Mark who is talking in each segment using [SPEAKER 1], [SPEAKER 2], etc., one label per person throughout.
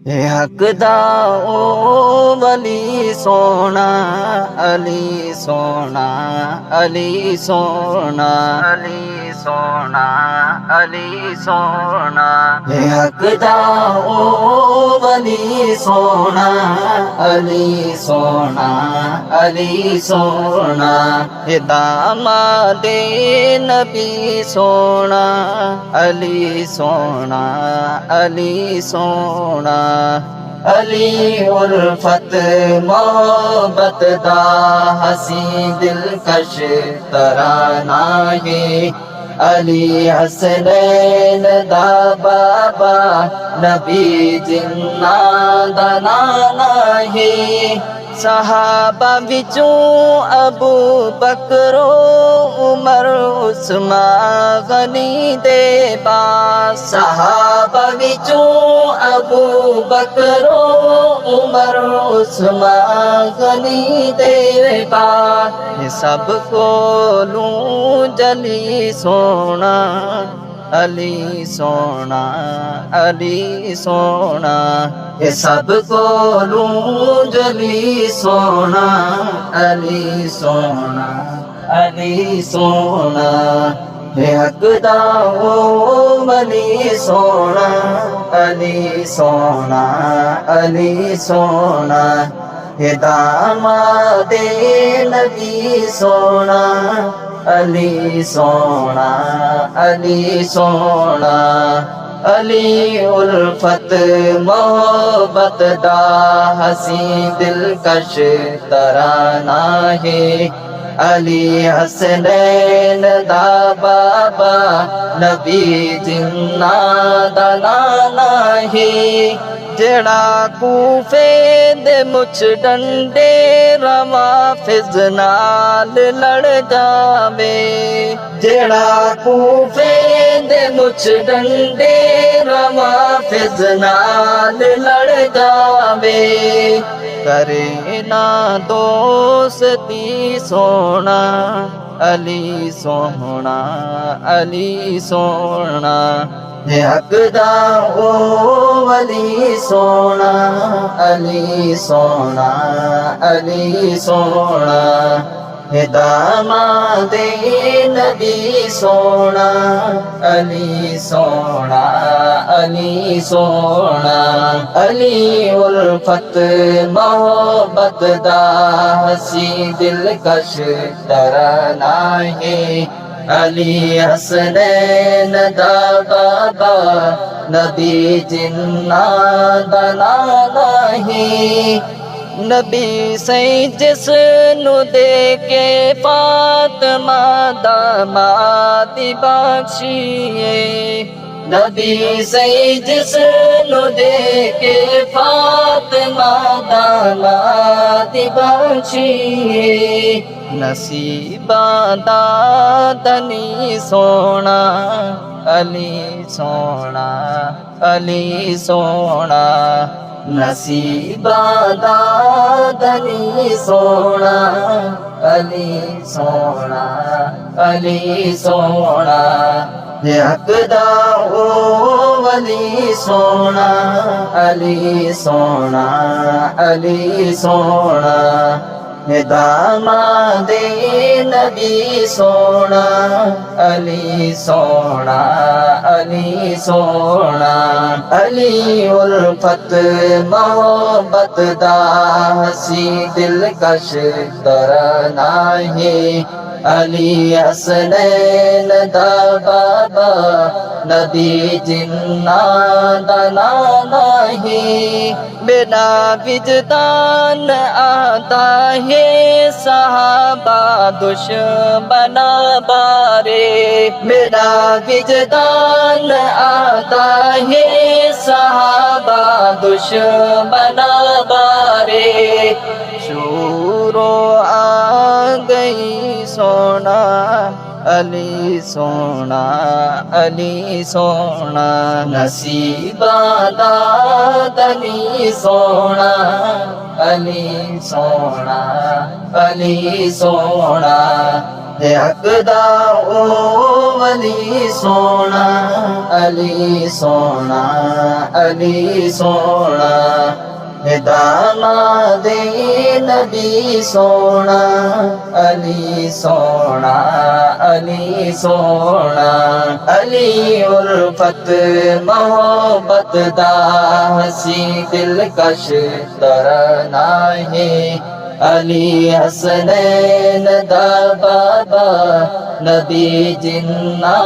[SPEAKER 1] हकदा ओ वली सोना अली सोना अली सोना अली सोना अली सोना हकदा ओ वली सोना अली सोना अली सोना दामादे नबी सोना अली सोना अली सोना अली उल्फत मोहब्बत दा हसी दिलकश तराना है अली हसनैन दा बाबा नबी जिन्ना दा नाना है सहाबा विचों अबू बकरो उमर उस्मान गनी दे पास सहाबा विचों अबू बकरो उमर उस्मान गनी दे पास सब को लूं जली सोना अली सोना अली सोना ये सब को लूं जली सोना अली सोना अली सोना हे हकदा ओ वली सोना अली सोना अली सोना हे दामादे नबी सोना अली सोना अली सोना अली उल्फत मोहब्बत दा हसी दिलकश तराना है अली हसनैन दा बाबा नबी जिन्ना दा नाना है जेड़ा कूफे दे मुछ डंडे रवा फिज नाल लड़ जावे जेड़ा कूफे दे मुछ डंडे रवा फिज नाल लड़ जावे करे ना दोस्ती सोना अली सोना अली सोना हकदा ओ वली सोना अली सोना अली सोना दामादे नबी सोना अली सोना अली सोना अली उल्फत मोहब्बत दा हसी दिलकश तराना है अली हसनैन दा बाबा नबी जिन्ना दा नाना है नबी सही जिस नु दे के फातिमा दामादी बख्शिए नबी सही जिस नु दे के फातिमा दामादी बख्शिए नसीबा दा तनी सोना अली सोना अली सोना नसीबा दा तनी सोना अली सोना अली सोना हकदा ओ वली सोना अली सोना अली सोना दामादे नबी सोना अली सोना अली सोना अली उल्फत मोहब्बत दा हसी दिलकश तराना है अली हसनैन दा बाबा नबी जिन्ना दा नाना है बिना विजदान आता है सहाबा दुश्मना बारे बिना विजदान आता है सहाबा दुश्मना बारे शूरो आ गई सोना अली सोना अली सोना नसीबा दा तनी सोना अली सोना अली सोना हक दा ओ वली सोना अली सोना अली सोना दामादे नबी सोना अली सोना अली सोना अली उल्फत मोहब्बत दा हसी दिलकश तरना है अली हसनैन दा बाबा नबी जिन्ना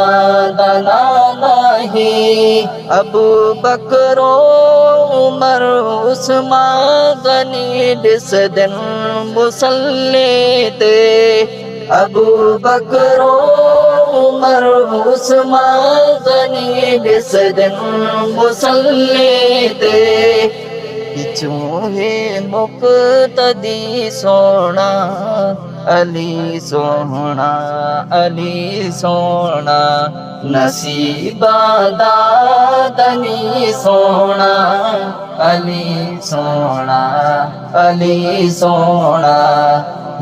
[SPEAKER 1] दा नाना है अबू बकरो उमर उस्मान गनी दिस दिन मुसल्ले ते अबू बकरो उमर उस्मान गनी दिस दिन मुसल्ले ते पिछू है मुक्तदी सोना अली सोना अली सोना नसीबा दादनी सोना अली सोना अली सोना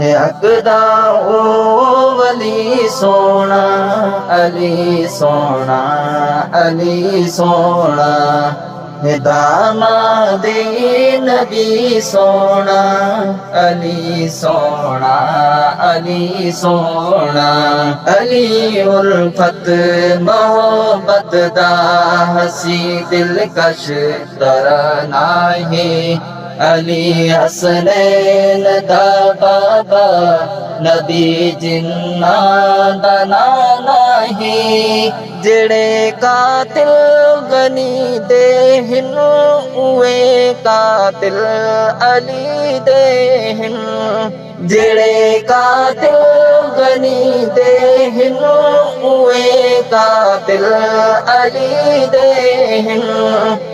[SPEAKER 1] हकदा ओ वली सोना अली सोना अली सोना दामादे नबी सोना अली सोना अली सोना अली उल्फत मोहब्बत दा हसी दिलकश तरना है अली हसनैन दा बाबा नबी जिन्ना दा नाना है जेड़े कातिल गनी दे हिन उए कातिल अली दे हिन जेड़े कातिल गनी दे हिन उए कातिल अली दे हिन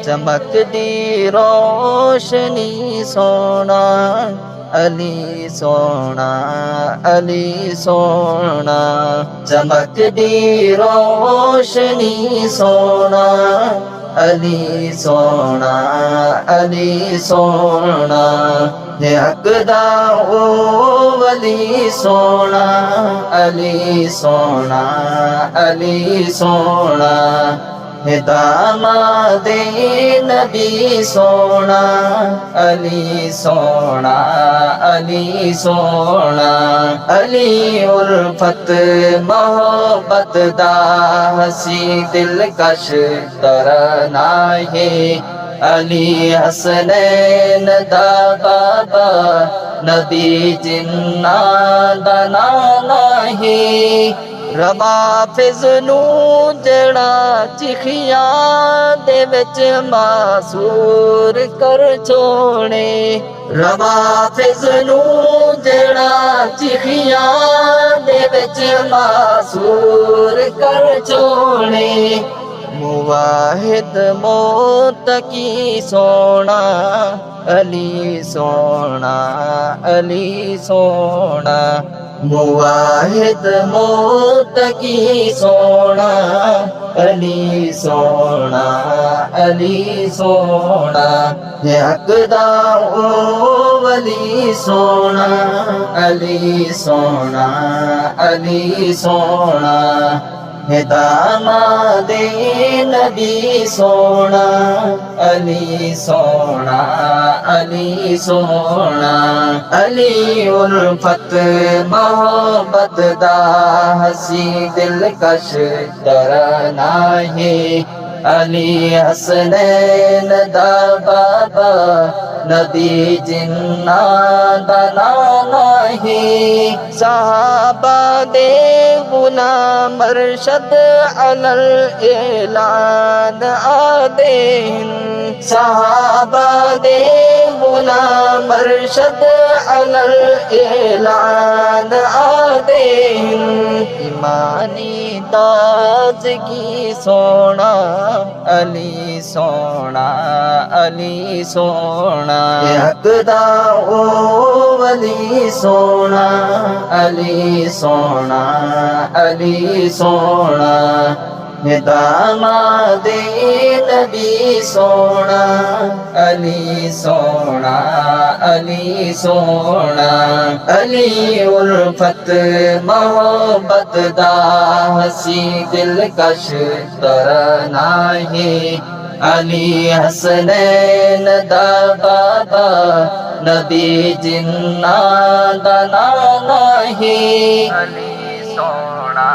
[SPEAKER 1] चमकदी रोशनी सोना अली सोना अली सोना चमकदी रोशनी सोना अली सोना अली सोना हकदा ओ वली सोना अली सोना अली सोना दामादे नबी सोना अली सोना अली सोना अली उल्फत मोहब्बत दा हसी दिलकश तरना है अली हसनैन दा बाबा नबी जिन्ना दा नाना है रबा फिजनू जड़ा चिखिया दे विच मासूर कर छोड़े रबा फिजनू जड़ा चिखिया दे विच मासूर कर छोड़े मुवाहिद मौत की सोना अली सोना अली सोना मुवाहिद मौत की सोना अली सोना अली सोना हकदा ओ वली सोना अली सोना अली सोना दामादे नबी सोना अली सोना अली सोना अली उल्फत मोहब्बत दा हसी दिलकश तरना है अली हसनैन दा बाबा नबी जिन्ना दा नाना है सहाबा दे गुलाम अरशद अलल ऐलान आदेन सहाबा दे गुलाम अरशद अलल ऐलान आदेन ईमानी ताजगी सोना अली सोना अली सोना हकदा ओ वली सोना अली सोना अली सोना दामादे नबी सोना अली सोना अली सोना अली उल्फत मोहब्बत दा हसी दिलकश तरना है अली हसनैन दा बाबा नबी जिन्ना दा नाना है अली सोना